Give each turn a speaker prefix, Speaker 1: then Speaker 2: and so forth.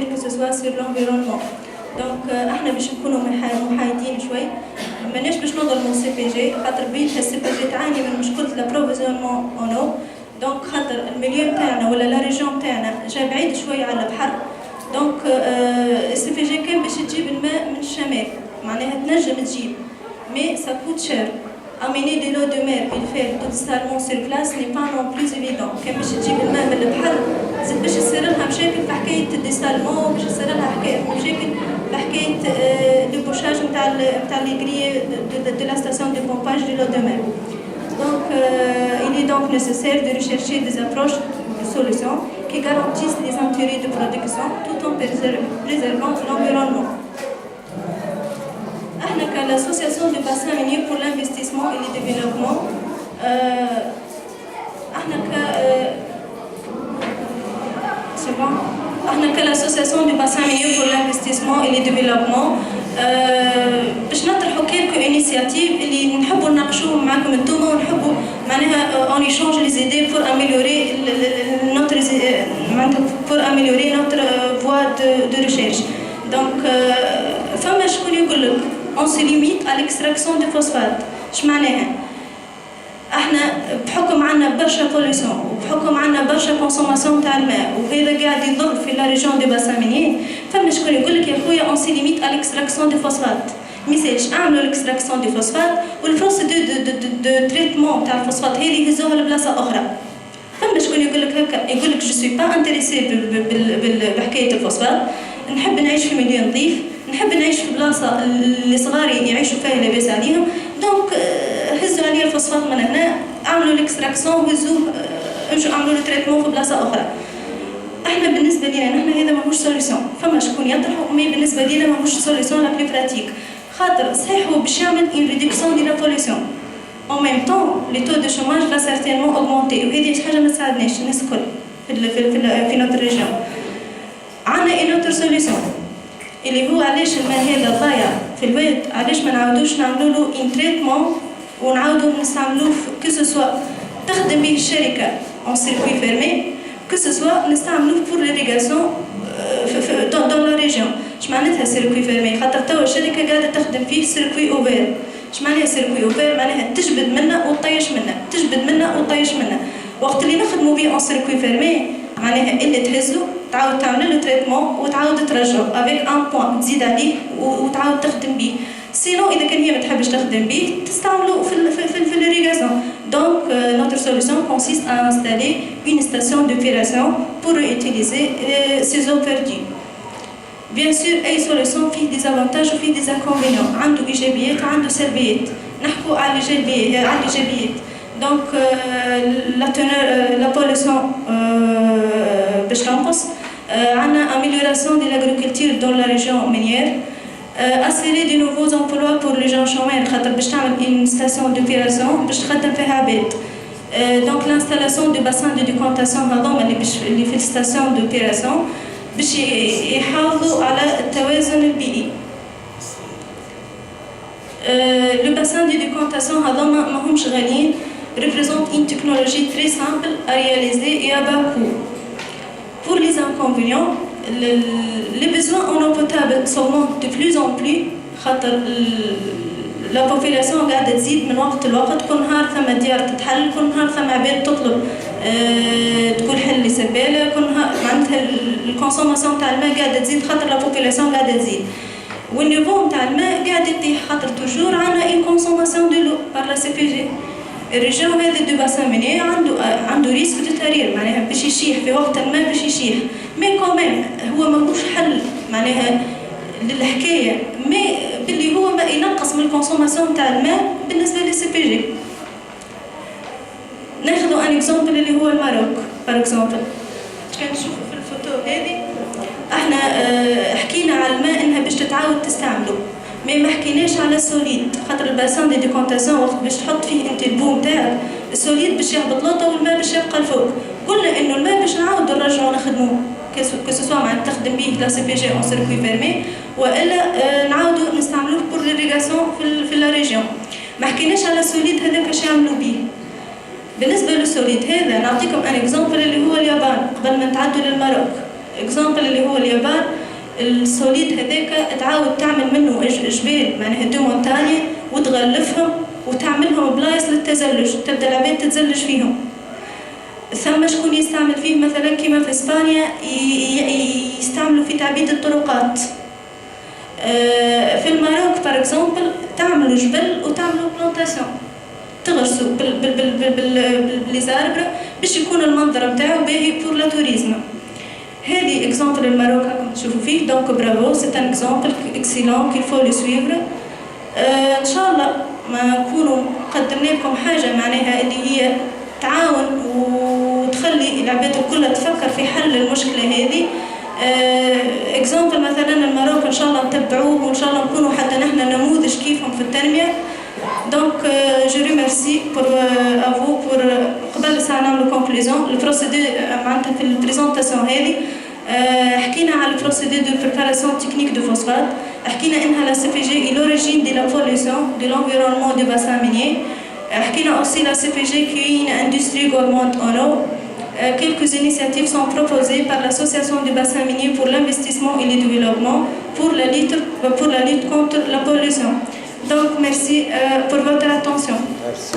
Speaker 1: que ce soit sur l'environnement. Donc احنا باش نكونوا محايدين شوي ماناش باش نظلموا السي بي جي خاطر بيتها السي بي جي تعاني من مشكله لابروفيزيونمون اونو دونك خاطر الميليو تاعنا ولا لا ريجيون تاعنا جا بعيد شوي على البحر دونك السي بي جي كان باش تجيب الماء من الشمال معناها تنجم تجيب مي سا كوت شير amener de l'eau de mer et le faire totalement sur place n'est pas non plus évident. كان باش تجيب الماء من البحر زاد باش يصير لها مشاكل في حكايه الديسالمون باش يصير لها مشاكل في حكايه لو بوشاج نتاع لي غري de la station de pompage de l'eau de mer. Donc il est donc nécessaire de rechercher des approches de solutions qui garantissent les intérêts de production tout en préservant l'environnement. احنا كالاسوسياسيون دو باسان مينيير بور لانفستيسمون اي لي ديفلوبمون احنا كالاسوسياسيون دو باسان مينيير بور لانفستيسمون اي لي ديفلوبمون باش نطرحوا كيلكو انيسياتيف اللي نحبوا نناقشوهم معكم انتوما ونحبوا معناها اون ايشونج لي زيدي بور اميليوري نوتر معناتها بور اميليوري نوتر فوا دو ريشيرش دونك فما شكون يقول لك on se limite à l'extraction de phosphate. اش معناها؟ احنا بحكم عنا برشا بوليسيون وبحكم عنا برشا كونسوماسيون تاع الماء وهذا قاعد يضر في لا ريجيون دي باسان مينيير فما شكون يقول لك يا خويا on se limite à l'extraction de phosphate. ميسالش اعملوا l'extraction de phosphate والبروسيدور دو تريتمون تاع الفوسفات هذه يهزوها لبلاصه اخرى. فما شكون يقول لك هكا يقول لك جو سوي با انتريسي بحكايه الفوسفات نحب نعيش في مدينه نظيف نحب نعيش في بلاصه اللي صغاري يعيشوا فيها لاباس عليهم دونك هزوا عليا الفوسفات من هنا اعملوا الاكستراكسيون وهزوه امشوا اعملوا له تريتمون في بلاصه اخرى. احنا بالنسبه لنا نحن هذا ماهوش سوليسيون فما شكون يطرحوا مي بالنسبه لنا ماهوش سوليسيون لا بلي براتيك خاطر صحيح هو باش يعمل اون ريدكسيون دي لا بوليسيون en même temps les taux de chômage va certainement augmenter وهذه حاجه ما تساعدناش الناس الكل في نوتر ريجيون. عندنا اون اوتر سوليسيون اللي هو علاش الماء هذا ضايع في الواد علاش ما نعاودوش نعملوا له ان تريتمون ونعاودوا نستعملوه كو سوا تخدم به الشركه اون سيركوي فيرمي كو سوا نستعملوه بور ليريغاسيون دون لا ريجيون. اش معناتها سيركوي فيرمي خاطر توا الشركه قاعده تخدم فيه سيركوي اوفير. اش معناها سيركوي اوفير معناها تجبد منه وتطيش منه تجبد منه وتطيش منه وقت اللي نخدموا به اون سيركوي فيرمي معناها اللي تهزو تعاود تعمل له تريتمون وتعاود ترجعو افيك ان بوين تزيد عليه وتعاود تخدم به سينو اذا كان هي ما تحبش تخدم به تستعملوا في l'irrigation. Donc notre solution consiste à installer une station d'épuration pour réutiliser ces eaux perdues. Bien sûr اي solution فيه des avantages وفيه des inconvénients عنده ايجابيات وعنده سلبيات. نحكوا على الايجابيات donc la pollution باش تنقص عندنا amélioration de l'agriculture dans la région minière assurer de nouveaux emplois pour les gens chômeurs خاطر باش تعمل une station d'épuration باش تخدم فيها عباد donc l'installation de bassins de décantation هذوما اللي في الستاسيون d'épuration باش يحافظوا على التوازن البيئي. le bassin de décantation هذوما ماهمش غاليين représente une technologie très simple à réaliser et à bas coût. Pour les inconvénients, les besoins en eau potable s'augmentent de plus en plus خاطر la population قاعدة تزيد من وقت لوقت كل نهار ثم ديار تتحل كل نهار ثم عباد تطلب تقول حل لي سبالة كل نهار معناتها الكونسوماسيون تاع الماء قاعدة تزيد خاطر la population قاعدة تزيد والنيفو تاع الماء قاعد يطيح خاطر توجور عندنا une consommation de l'eau par la CPG. الرجال هذا دو باسان مينيير عنده ريسك دو تارير معناها باش يشيح في وقت ما باش يشيح مي كوميم هو ماهوش حل معناها للحكايه مي باللي هو ما ينقص من الكونسوماسيون تاع الماء بالنسبه للسي بي جي. ناخذوا ان اكزومبل اللي هو الماروك بار اكزومبل كان نشوفوا في الفوتو هذه احنا حكينا على الماء انها باش تتعاود تستعمله مي ما حكيناش على السوليد خاطر الباسان دي ديكونتاسيون وقت باش تحط فيه انت البوم تاعك السوليد باش يهبط لوطه والماء باش يبقى الفوق. قلنا انه الماء باش نعاودوا نرجعوا نخدموه كسوا مع تخدم به لا سي بي جي اون سيركوي فيرمي والا نعاودوا نستعملوه بور ليريغاسيون في لا ريجيون. ما حكيناش على السوليد هذاك اش يعملوا به. بالنسبه للسوليد هذا نعطيكم ان اكزامبل اللي هو اليابان قبل ما نتعدوا للماروك. اكزامبل اللي هو اليابان السوليد هذاك تعاود تعمل منه جبال معناها دو مونتاني وتغلفهم وتعملهم بلايص للتزلج، تبدا العباد تتزلج فيهم. ثم شكون يستعمل فيه مثلا كما في اسبانيا يستعملوا في تعبيد الطرقات. في الماروك بار اكزومبل تعملوا جبل وتعملوا بلانتاسيون، تغرسوا بالزاربر باش يكون المنظر نتاعو باهي بور لا توريزم. هذه اكزومبل الماروك راكم تشوفوا فيه، دونك برافو سي ان اكزومبل اكسيلون كيل فو لو سويفر. ان شاء الله ما نكونوا قدمنا لكم حاجه معناها اللي هي تعاون وتخلي العباد الكل تفكر في حل المشكله هذه. اكزومبل مثلا الماروك ان شاء الله نتبعوه وان شاء الله نكونوا حتى نحن نموذج كيفهم في التنميه. دونك جو ريميرسي بور افو بور قبل ساعه نعملوا كونكلوزيون البروسيدور معناتها في البريزونطاسيون هذه. حكينا على البروسيدور دو بريباراسيون تكنيك دو فوسفات، حكينا انها لا سي بي جي اي لوريجين دي لا بوليسيون دي لونفيرونمون دو باسان مينيer. حكينا aussi la CPG qui est une industrie gourmande en eau. Quelques initiatives sont proposées par l'association du bassin minier pour l'investissement et le développement pour la lutte contre la pollution. Donc merci pour votre attention.
Speaker 2: Merci.